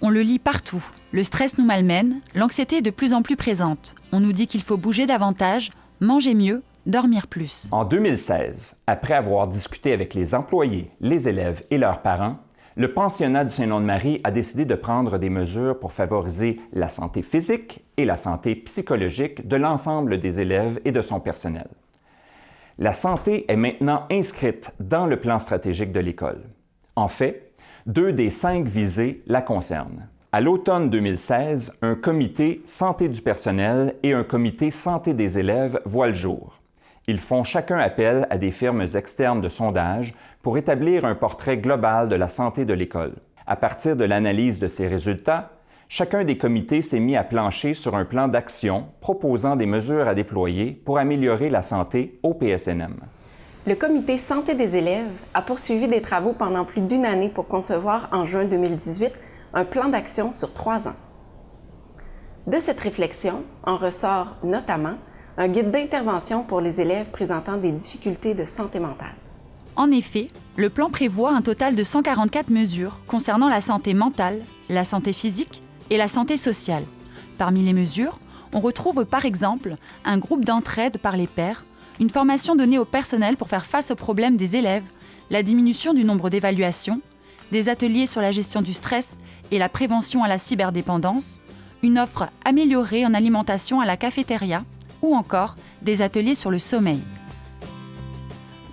On le lit partout. Le stress nous malmène, l'anxiété est de plus en plus présente. On nous dit qu'il faut bouger davantage, manger mieux, dormir plus. En 2016, après avoir discuté avec les employés, les élèves et leurs parents, le pensionnat du Saint-Nom-de-Marie a décidé de prendre des mesures pour favoriser la santé physique et la santé psychologique de l'ensemble des élèves et de son personnel. La santé est maintenant inscrite dans le plan stratégique de l'école. En fait, 2 des 5 visées la concernent. À l'automne 2016, un comité santé du personnel et un comité santé des élèves voient le jour. Ils font chacun appel à des firmes externes de sondage pour établir un portrait global de la santé de l'école. À partir de l'analyse de ces résultats, chacun des comités s'est mis à plancher sur un plan d'action proposant des mesures à déployer pour améliorer la santé au PSNM. Le comité santé des élèves a poursuivi des travaux pendant plus d'1 année pour concevoir en juin 2018 un plan d'action sur 3 ans. De cette réflexion en ressort notamment un guide d'intervention pour les élèves présentant des difficultés de santé mentale. En effet, le plan prévoit un total de 144 mesures concernant la santé mentale, la santé physique et la santé sociale. Parmi les mesures, on retrouve par exemple un groupe d'entraide par les pairs, une formation donnée au personnel pour faire face aux problèmes des élèves, la diminution du nombre d'évaluations, des ateliers sur la gestion du stress et la prévention à la cyberdépendance, une offre améliorée en alimentation à la cafétéria ou encore des ateliers sur le sommeil.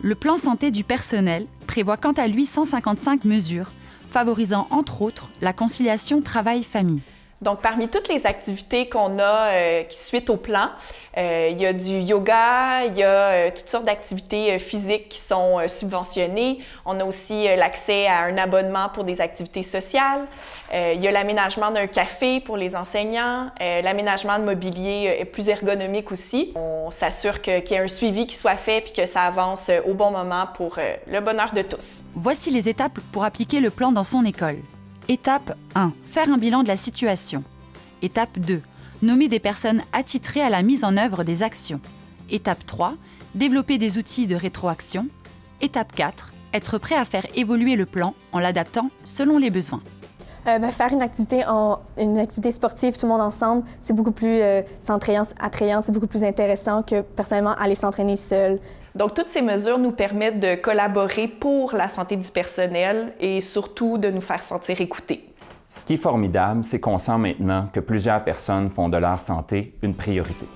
Le plan santé du personnel prévoit quant à lui 155 mesures, favorisant entre autres la conciliation travail-famille. Donc, parmi toutes les activités qu'on a qui suite au plan, il y a du yoga, il y a toutes sortes d'activités physiques qui sont subventionnées. On a aussi l'accès à un abonnement pour des activités sociales. Il y a l'aménagement d'un café pour les enseignants. L'aménagement de mobilier est plus ergonomique aussi. On s'assure qu'il y ait un suivi qui soit fait puis que ça avance au bon moment pour le bonheur de tous. Voici les étapes pour appliquer le plan dans son école. Étape 1. Faire un bilan de la situation. Étape 2. Nommer des personnes attitrées à la mise en œuvre des actions. Étape 3. Développer des outils de rétroaction. Étape 4. Être prêt à faire évoluer le plan en l'adaptant selon les besoins. Faire une activité sportive, tout le monde ensemble, c'est beaucoup plus attrayant, c'est beaucoup plus intéressant que personnellement aller s'entraîner seul. Donc, toutes ces mesures nous permettent de collaborer pour la santé du personnel et surtout de nous faire sentir écoutés. Ce qui est formidable, c'est qu'on sent maintenant que plusieurs personnes font de leur santé une priorité.